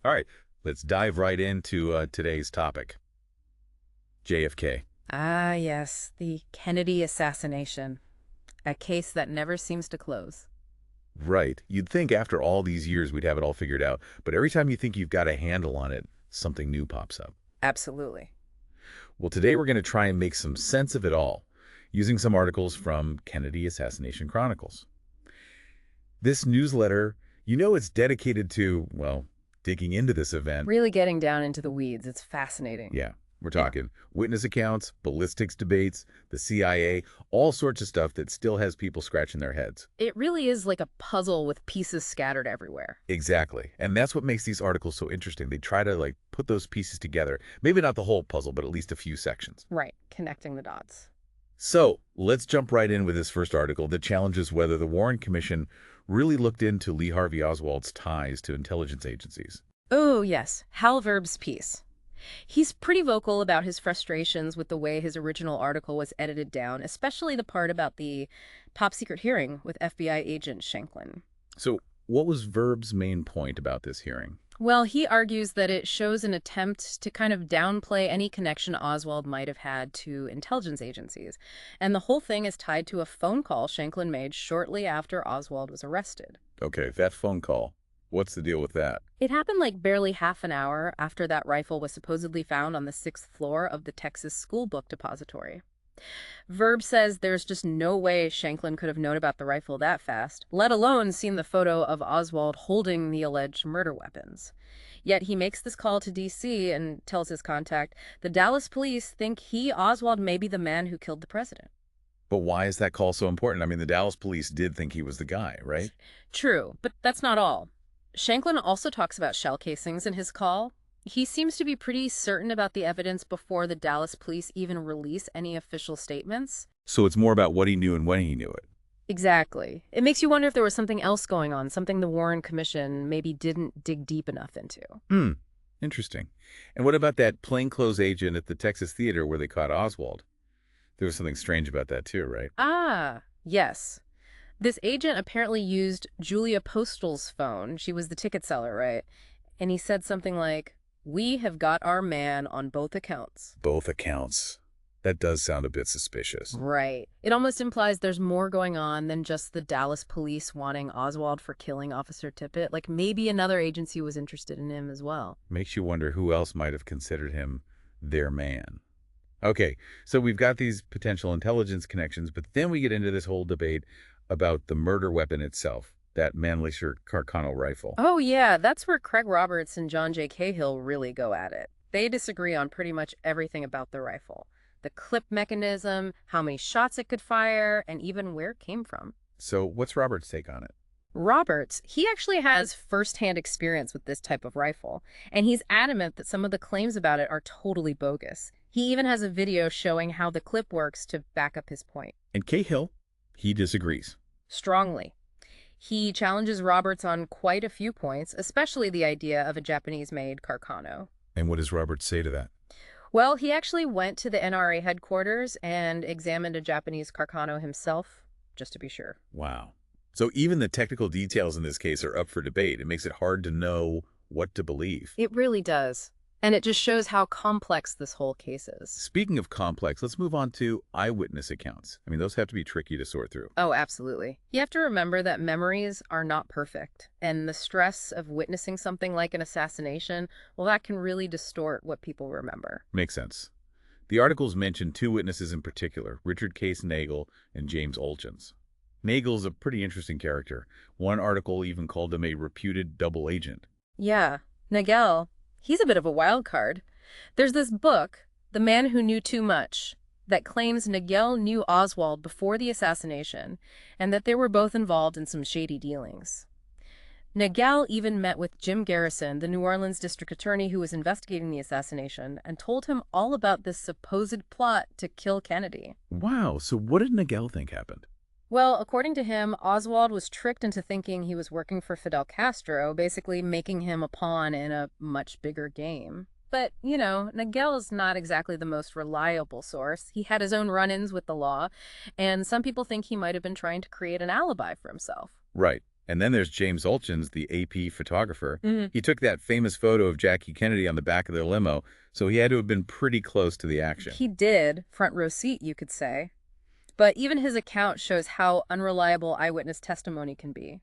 All right, let's dive right into today's topic, JFK. Ah, yes, the Kennedy assassination, a case that never seems to close. Right. You'd think after all these years we'd have it all figured out, but every time you think you've got a handle on it, something new pops up. Absolutely. Well, today we're going to try and make some sense of it all, using some articles from Kennedy Assassination Chronicles. This newsletter, it's dedicated to, well, digging into this event. Really getting down into the weeds. It's fascinating. Yeah, we're Yeah. talking witness accounts, ballistics debates, the CIA, all sorts of stuff that still has people scratching their heads. It really is like a puzzle with pieces scattered everywhere. Exactly. And that's what makes these articles so interesting. They try to put those pieces together. Maybe not the whole puzzle, but at least a few sections. Right, connecting the dots. So let's jump right in with this first article that challenges whether the Warren Commission really looked into Lee Harvey Oswald's ties to intelligence agencies. Oh, yes, Hal Verb's piece. He's pretty vocal about his frustrations with the way his original article was edited down, especially the part about the top-secret hearing with FBI agent Shanklin. So what was Verb's main point about this hearing? Well, he argues that it shows an attempt to kind of downplay any connection Oswald might have had to intelligence agencies. And the whole thing is tied to a phone call Shanklin made shortly after Oswald was arrested. Okay, that phone call. What's the deal with that? It happened like barely half an hour after that rifle was supposedly found on the 6th floor of the Texas School Book Depository. Verb says there's just no way Shanklin could have known about the rifle that fast, let alone seen the photo of Oswald holding the alleged murder weapons. Yet he makes this call to D.C. and tells his contact, the Dallas police think Oswald, may be the man who killed the president. But why is that call so important? I mean, the Dallas police did think he was the guy, right? True, but that's not all. Shanklin also talks about shell casings in his call. He seems to be pretty certain about the evidence before the Dallas police even release any official statements. So it's more about what he knew and when he knew it. Exactly. It makes you wonder if there was something else going on, something the Warren Commission maybe didn't dig deep enough into. Interesting. And what about that plainclothes agent at the Texas theater where they caught Oswald? There was something strange about that too, right? Ah, yes. This agent apparently used Julia Postal's phone. She was the ticket seller, right? And he said something like, "We have got our man on both accounts." Both accounts. That does sound a bit suspicious. Right. It almost implies there's more going on than just the Dallas police wanting Oswald for killing Officer Tippit. Like maybe another agency was interested in him as well. Makes you wonder who else might have considered him their man. Okay, so we've got these potential intelligence connections, but then we get into this whole debate about the murder weapon itself, that Mannlicher Carcano rifle. Oh, yeah, that's where Craig Roberts and John J. Cahill really go at it. They disagree on pretty much everything about the rifle. The clip mechanism, how many shots it could fire, and even where it came from. So what's Robert's take on it? Roberts, he actually has firsthand experience with this type of rifle, and he's adamant that some of the claims about it are totally bogus. He even has a video showing how the clip works to back up his point. And Cahill, he disagrees. Strongly. He challenges Roberts on quite a few points, especially the idea of a Japanese-made Carcano. And what does Roberts say to that? Well, he actually went to the NRA headquarters and examined a Japanese Carcano himself, just to be sure. Wow. So even the technical details in this case are up for debate. It makes it hard to know what to believe. It really does. And it just shows how complex this whole case is. Speaking of complex, let's move on to eyewitness accounts. I mean, those have to be tricky to sort through. Oh, absolutely. You have to remember that memories are not perfect. And the stress of witnessing something like an assassination, well, that can really distort what people remember. Makes sense. The articles mention two witnesses in particular, Richard Case Nagel and James Olchins. Nagel's a pretty interesting character. One article even called him a reputed double agent. Yeah, Nagel. He's a bit of a wild card. There's this book, The Man Who Knew Too Much, that claims Nagel knew Oswald before the assassination and that they were both involved in some shady dealings. Nagel even met with Jim Garrison, the New Orleans district attorney who was investigating the assassination, and told him all about this supposed plot to kill Kennedy. Wow, so what did Nagel think happened? Well, according to him, Oswald was tricked into thinking he was working for Fidel Castro, basically making him a pawn in a much bigger game. But, Nagel is not exactly the most reliable source. He had his own run-ins with the law, and some people think he might have been trying to create an alibi for himself. Right. And then there's James Olchins, the AP photographer. Mhm. He took that famous photo of Jackie Kennedy on the back of their limo, so he had to have been pretty close to the action. He did, front row seat, you could say. But even his account shows how unreliable eyewitness testimony can be.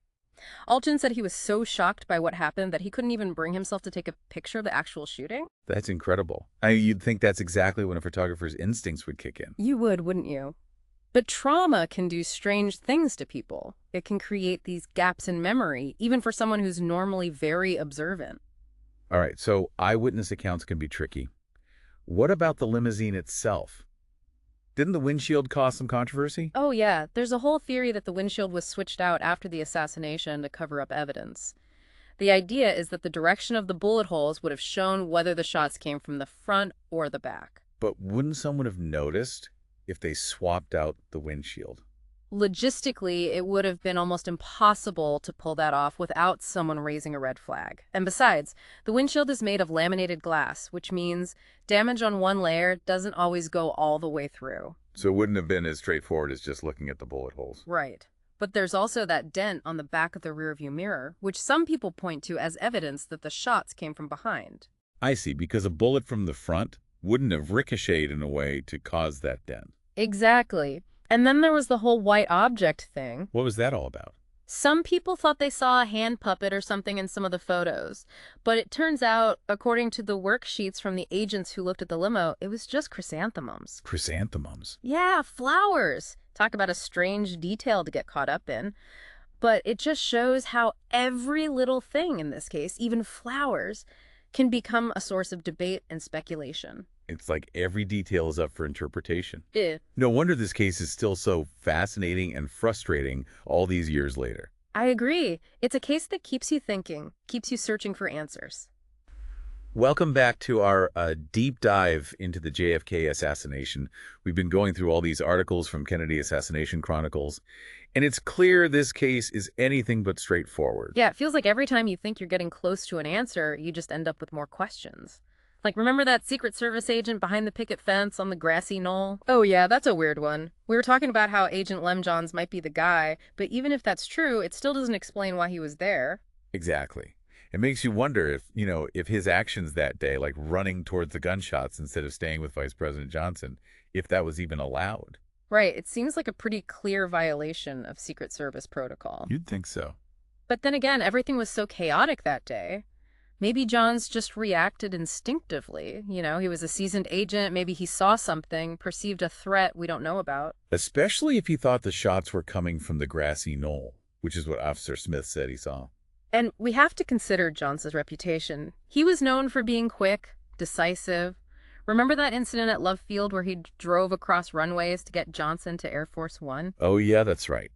Alchin said he was so shocked by what happened that he couldn't even bring himself to take a picture of the actual shooting. That's incredible. You'd think that's exactly when a photographer's instincts would kick in. You would, wouldn't you? But trauma can do strange things to people. It can create these gaps in memory, even for someone who's normally very observant. All right, so eyewitness accounts can be tricky. What about the limousine itself? Didn't the windshield cause some controversy? Oh yeah, there's a whole theory that the windshield was switched out after the assassination to cover up evidence. The idea is that the direction of the bullet holes would have shown whether the shots came from the front or the back. But wouldn't someone have noticed if they swapped out the windshield? Logistically, it would have been almost impossible to pull that off without someone raising a red flag. And besides, the windshield is made of laminated glass, which means damage on one layer doesn't always go all the way through. So it wouldn't have been as straightforward as just looking at the bullet holes. Right. But there's also that dent on the back of the rearview mirror, which some people point to as evidence that the shots came from behind. I see, because a bullet from the front wouldn't have ricocheted in a way to cause that dent. Exactly. And then there was the whole white object thing. What was that all about? Some people thought they saw a hand puppet or something in some of the photos, but it turns out, according to the worksheets from the agents who looked at the limo, it was just chrysanthemums. Chrysanthemums? Yeah, flowers. Talk about a strange detail to get caught up in. But it just shows how every little thing in this case, even flowers, can become a source of debate and speculation. It's like every detail is up for interpretation. Eh. No wonder this case is still so fascinating and frustrating all these years later. I agree. It's a case that keeps you thinking, keeps you searching for answers. Welcome back to our deep dive into the JFK assassination. We've been going through all these articles from Kennedy Assassination Chronicles, and it's clear this case is anything but straightforward. Yeah, it feels like every time you think you're getting close to an answer, you just end up with more questions. Like, remember that Secret Service agent behind the picket fence on the grassy knoll? Oh yeah, that's a weird one. We were talking about how Agent Lem Johns might be the guy, but even if that's true, it still doesn't explain why he was there. Exactly. It makes you wonder if his actions that day, like running towards the gunshots instead of staying with Vice President Johnson, if that was even allowed. Right, it seems like a pretty clear violation of Secret Service protocol. You'd think so. But then again, everything was so chaotic that day. Maybe Johns just reacted instinctively. You know, he was a seasoned agent. Maybe he saw something, perceived a threat we don't know about. Especially if he thought the shots were coming from the grassy knoll, which is what Officer Smith said he saw. And we have to consider Johns' reputation. He was known for being quick, decisive. Remember that incident at Love Field where he drove across runways to get Johnson to Air Force One? Oh, yeah, that's right.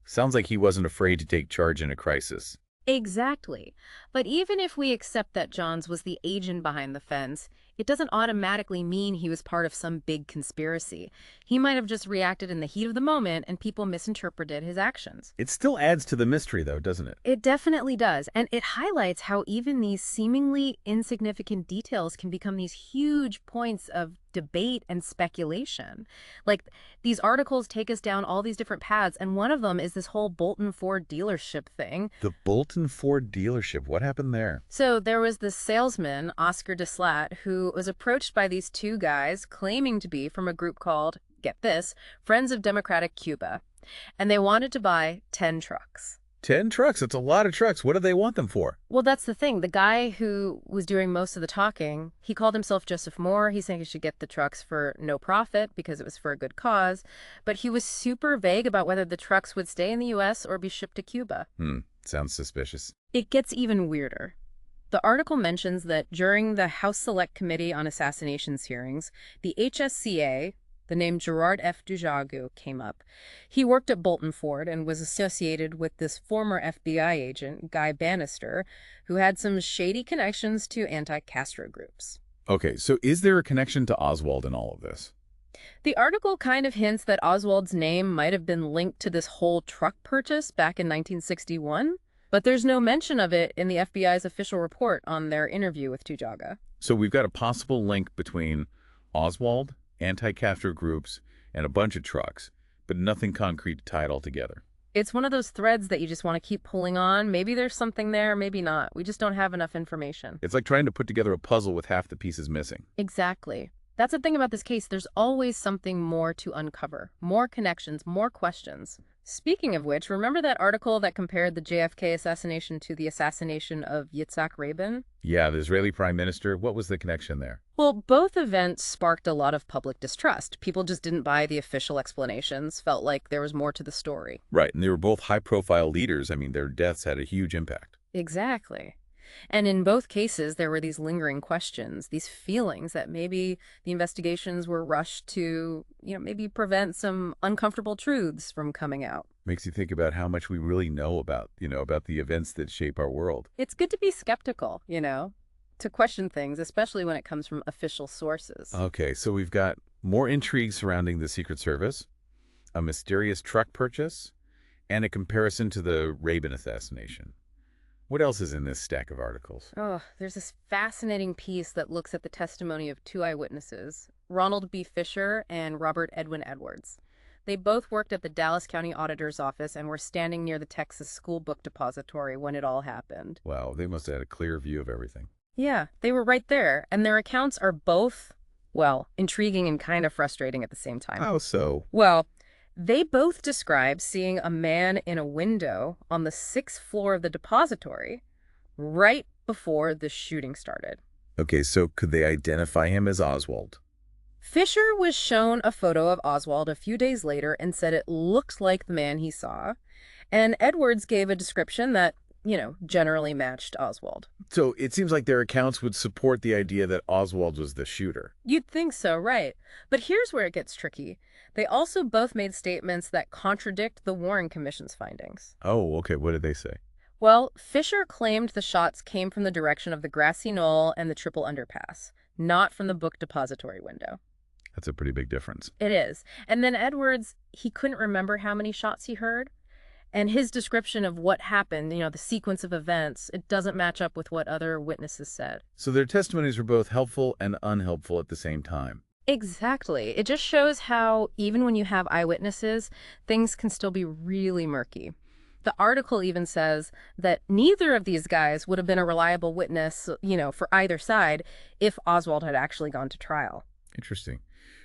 Sounds like he wasn't afraid to take charge in a crisis. Exactly. But even if we accept that Johns was the agent behind the fence, it doesn't automatically mean he was part of some big conspiracy. He might have just reacted in the heat of the moment and people misinterpreted his actions. It still adds to the mystery, though, doesn't it? It definitely does. And it highlights how even these seemingly insignificant details can become these huge points of debate and speculation. Like, these articles take us down all these different paths, and one of them is this whole Bolton Ford dealership thing. The Bolton Ford dealership, what happened there? So there was this salesman, Oscar DeSlat, who was approached by these two guys claiming to be from a group called, get this, Friends of Democratic Cuba. And they wanted to buy 10 trucks. 10 trucks? That's a lot of trucks. What do they want them for? Well, that's the thing. The guy who was doing most of the talking, he called himself Joseph Moore. He's saying he should get the trucks for no profit because it was for a good cause. But he was super vague about whether the trucks would stay in the U.S. or be shipped to Cuba. Sounds suspicious. It gets even weirder. The article mentions that during the House Select Committee on Assassinations hearings, the HSCA, the name Gerard F. Dujagu, came up. He worked at Bolton Ford and was associated with this former FBI agent, Guy Bannister, who had some shady connections to anti-Castro groups. Okay, so is there a connection to Oswald in all of this? The article kind of hints that Oswald's name might have been linked to this whole truck purchase back in 1961, but there's no mention of it in the FBI's official report on their interview with Dujaga. So we've got a possible link between Oswald, anti-Castro groups, and a bunch of trucks, but nothing concrete to tie it all together. It's one of those threads that you just want to keep pulling on. Maybe there's something there, maybe not. We just don't have enough information. It's like trying to put together a puzzle with half the pieces missing. Exactly. That's the thing about this case. There's always something more to uncover. More connections, more questions. Speaking of which, remember that article that compared the JFK assassination to the assassination of Yitzhak Rabin? Yeah, the Israeli prime minister. What was the connection there? Well, both events sparked a lot of public distrust. People just didn't buy the official explanations, felt like there was more to the story. Right, and they were both high-profile leaders. I mean, their deaths had a huge impact. Exactly. And in both cases, there were these lingering questions, these feelings that maybe the investigations were rushed to, maybe prevent some uncomfortable truths from coming out. Makes you think about how much we really know about, about the events that shape our world. It's good to be skeptical, to question things, especially when it comes from official sources. Okay, so we've got more intrigue surrounding the Secret Service, a mysterious truck purchase, and a comparison to the Rabin assassination. What else is in this stack of articles? Oh, there's this fascinating piece that looks at the testimony of two eyewitnesses, Ronald B. Fisher and Robert Edwin Edwards. They both worked at the Dallas County Auditor's Office and were standing near the Texas School Book Depository when it all happened. Wow, they must have had a clear view of everything. Yeah, they were right there, and their accounts are both, intriguing and kind of frustrating at the same time. How so? Well, they both describe seeing a man in a window on the 6th floor of the depository right before the shooting started. Okay, so could they identify him as Oswald? Fisher was shown a photo of Oswald a few days later and said it looked like the man he saw. And Edwards gave a description that, generally matched Oswald. So it seems like their accounts would support the idea that Oswald was the shooter. You'd think so, right? But here's where it gets tricky. They also both made statements that contradict the Warren Commission's findings. Oh, okay. What did they say? Well, Fisher claimed the shots came from the direction of the grassy knoll and the triple underpass, not from the book depository window. That's a pretty big difference. It is. And then Edwards, he couldn't remember how many shots he heard. And his description of what happened, the sequence of events, it doesn't match up with what other witnesses said. So their testimonies were both helpful and unhelpful at the same time. Exactly. It just shows how, even when you have eyewitnesses, things can still be really murky. The article even says that neither of these guys would have been a reliable witness, for either side if Oswald had actually gone to trial. Interesting.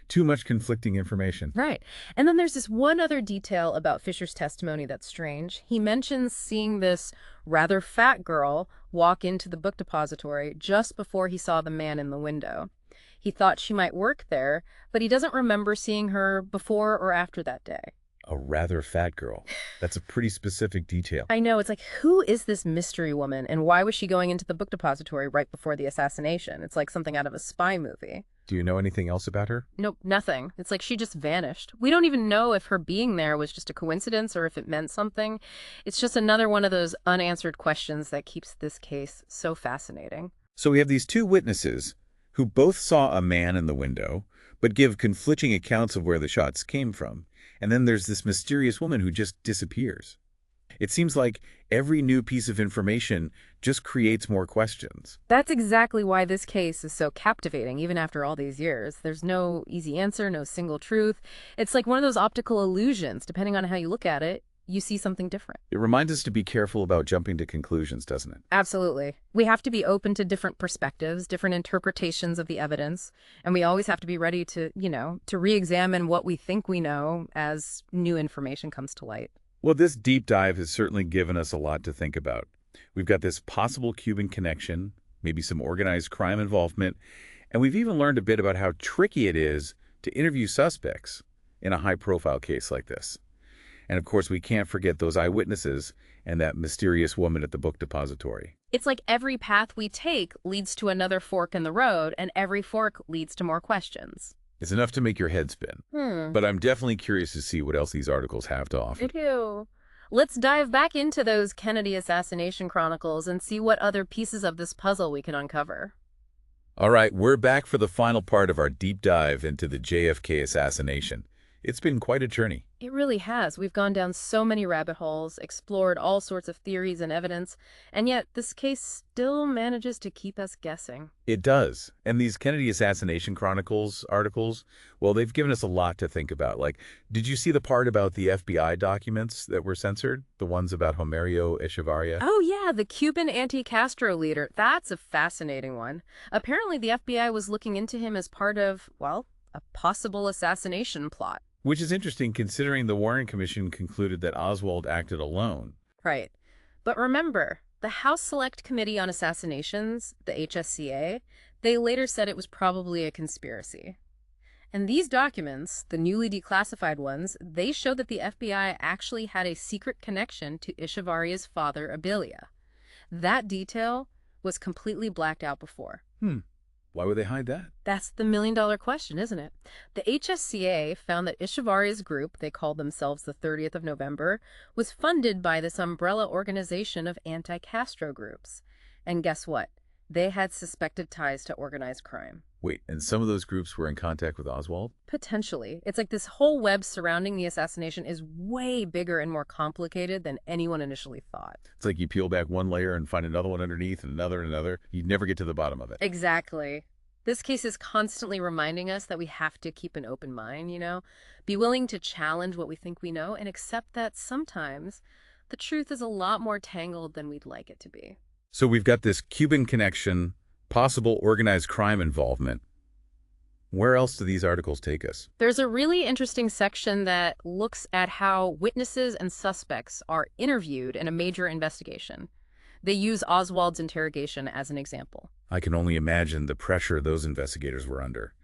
Too much conflicting information. Right. And then there's this one other detail about Fisher's testimony that's strange. He mentions seeing this rather fat girl walk into the book depository just before he saw the man in the window. He thought she might work there, but he doesn't remember seeing her before or after that day. A rather fat girl. That's a pretty specific detail. I know. It's like, who is this mystery woman, and why was she going into the book depository right before the assassination? It's like something out of a spy movie. Do you know anything else about her? Nope, nothing. It's like she just vanished. We don't even know if her being there was just a coincidence or if it meant something. It's just another one of those unanswered questions that keeps this case so fascinating. So we have these two witnesses who both saw a man in the window, but give conflicting accounts of where the shots came from. And then there's this mysterious woman who just disappears. It seems like every new piece of information just creates more questions. That's exactly why this case is so captivating, even after all these years. There's no easy answer, no single truth. It's like one of those optical illusions. Depending on how you look at it, you see something different. It reminds us to be careful about jumping to conclusions, doesn't it? Absolutely. We have to be open to different perspectives, different interpretations of the evidence, and we always have to be ready to, to re-examine what we think we know as new information comes to light. Well, this deep dive has certainly given us a lot to think about. We've got this possible Cuban connection, maybe some organized crime involvement, and we've even learned a bit about how tricky it is to interview suspects in a high-profile case like this. And of course, we can't forget those eyewitnesses and that mysterious woman at the book depository. It's like every path we take leads to another fork in the road, and every fork leads to more questions. It's enough to make your head spin. But I'm definitely curious to see what else these articles have to offer. Me too. Let's dive back into those Kennedy Assassination Chronicles and see what other pieces of this puzzle we can uncover. All right, we're back for the final part of our deep dive into the JFK assassination. It's been quite a journey. It really has. We've gone down so many rabbit holes, explored all sorts of theories and evidence, and yet this case still manages to keep us guessing. It does. And these Kennedy Assassination Chronicles articles, well, they've given us a lot to think about. Like, did you see the part about the FBI documents that were censored? The ones about Homerio Echevarria? Oh, yeah, the Cuban anti-Castro leader. That's a fascinating one. Apparently, the FBI was looking into him as part of, well, a possible assassination plot. Which is interesting considering the Warren Commission concluded that Oswald acted alone. Right. But remember, the House Select Committee on Assassinations, the HSCA, they later said it was probably a conspiracy. And these documents, the newly declassified ones, they show that the FBI actually had a secret connection to Echevarria's father, Abilia. That detail was completely blacked out before. Why would they hide that? That's the million-dollar question, isn't it? The HSCA found that Echevarria's group, they called themselves the 30th of November, was funded by this umbrella organization of anti-Castro groups. And guess what? They had suspected ties to organized crime. Wait, and some of those groups were in contact with Oswald? Potentially. It's like this whole web surrounding the assassination is way bigger and more complicated than anyone initially thought. It's like you peel back one layer and find another one underneath and another and another. You'd never get to the bottom of it. Exactly. This case is constantly reminding us that we have to keep an open mind, be willing to challenge what we think we know and accept that sometimes the truth is a lot more tangled than we'd like it to be. So we've got this Cuban connection, possible organized crime involvement. Where else do these articles take us? There's a really interesting section that looks at how witnesses and suspects are interviewed in a major investigation. They use Oswald's interrogation as an example. I can only imagine the pressure those investigators were under,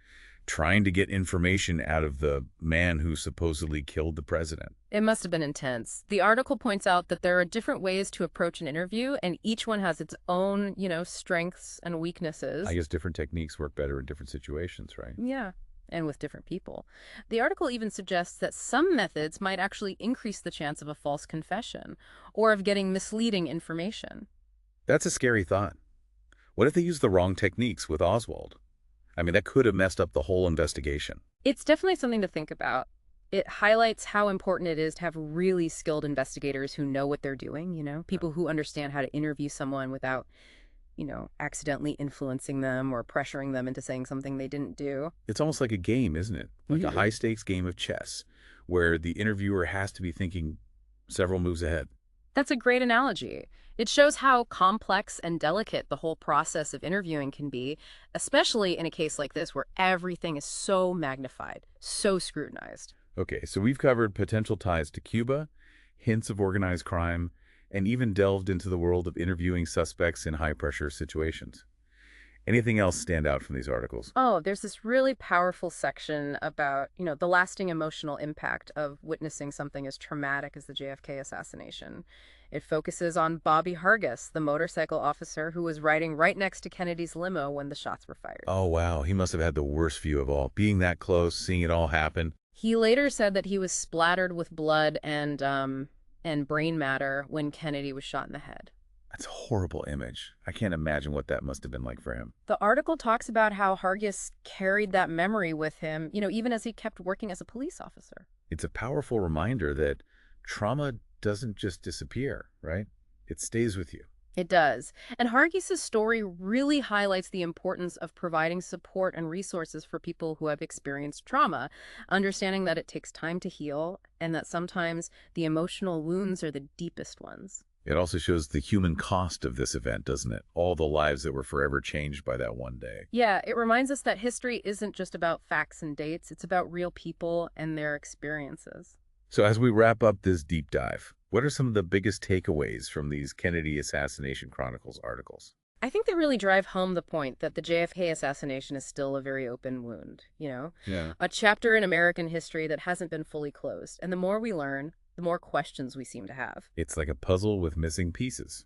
trying to get information out of the man who supposedly killed the president. It must have been intense. The article points out that there are different ways to approach an interview, and each one has its own, strengths and weaknesses. I guess different techniques work better in different situations, right? Yeah, and with different people. The article even suggests that some methods might actually increase the chance of a false confession or of getting misleading information. That's a scary thought. What if they used the wrong techniques with Oswald? I mean, that could have messed up the whole investigation. It's definitely something to think about. It highlights how important it is to have really skilled investigators who know what they're doing, people who understand how to interview someone without, accidentally influencing them or pressuring them into saying something they didn't do. It's almost like a game, isn't it? Like a high-stakes game of chess, where the interviewer has to be thinking several moves ahead. That's a great analogy. It shows how complex and delicate the whole process of interviewing can be, especially in a case like this where everything is so magnified, so scrutinized. Okay, so we've covered potential ties to Cuba, hints of organized crime, and even delved into the world of interviewing suspects in high-pressure situations. Anything else stand out from these articles? Oh, there's this really powerful section about, the lasting emotional impact of witnessing something as traumatic as the JFK assassination. It focuses on Bobby Hargis, the motorcycle officer who was riding right next to Kennedy's limo when the shots were fired. Oh, wow. He must have had the worst view of all. Being that close, seeing it all happen. He later said that he was splattered with blood and brain matter when Kennedy was shot in the head. That's a horrible image. I can't imagine what that must have been like for him. The article talks about how Hargis carried that memory with him, even as he kept working as a police officer. It's a powerful reminder that trauma doesn't just disappear, right? It stays with you. It does. And Hargis's story really highlights the importance of providing support and resources for people who have experienced trauma, understanding that it takes time to heal and that sometimes the emotional wounds are the deepest ones. It also shows the human cost of this event, doesn't it? All the lives that were forever changed by that one day. Yeah, it reminds us that history isn't just about facts and dates. It's about real people and their experiences. So as we wrap up this deep dive, what are some of the biggest takeaways from these Kennedy Assassination Chronicles articles? I think they really drive home the point that the JFK assassination is still a very open wound, Yeah. a chapter in American history that hasn't been fully closed. And the more we learn, the more questions we seem to have. It's like a puzzle with missing pieces.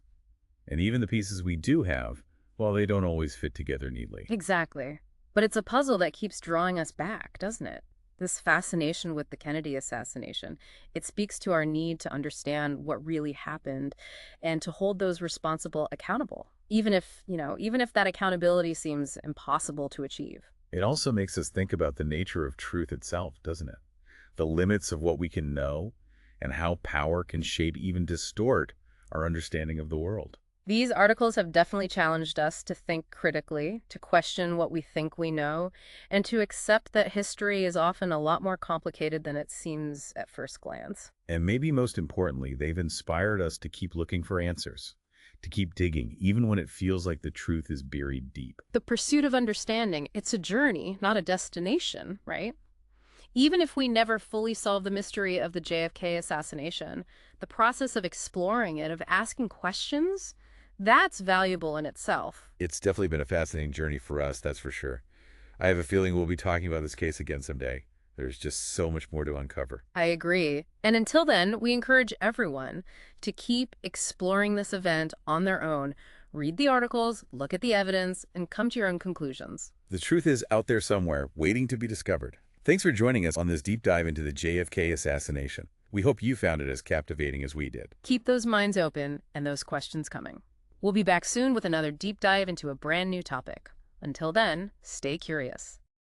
And even the pieces we do have, well, they don't always fit together neatly. Exactly. But it's a puzzle that keeps drawing us back, doesn't it? This fascination with the Kennedy assassination, it speaks to our need to understand what really happened and to hold those responsible accountable, even if that accountability seems impossible to achieve. It also makes us think about the nature of truth itself, doesn't it? the limits of what we can know, and how power can shape, even distort, our understanding of the world. These articles have definitely challenged us to think critically, to question what we think we know, and to accept that history is often a lot more complicated than it seems at first glance. And maybe most importantly, they've inspired us to keep looking for answers, to keep digging, even when it feels like the truth is buried deep. The pursuit of understanding, it's a journey, not a destination, right? Even if we never fully solve the mystery of the JFK assassination, the process of exploring it, of asking questions, that's valuable in itself. It's definitely been a fascinating journey for us, that's for sure. I have a feeling we'll be talking about this case again someday. There's just so much more to uncover. I agree. And until then, we encourage everyone to keep exploring this event on their own. Read the articles, look at the evidence, and come to your own conclusions. The truth is out there somewhere, waiting to be discovered. Thanks for joining us on this deep dive into the JFK assassination. We hope you found it as captivating as we did. Keep those minds open and those questions coming. We'll be back soon with another deep dive into a brand new topic. Until then, stay curious.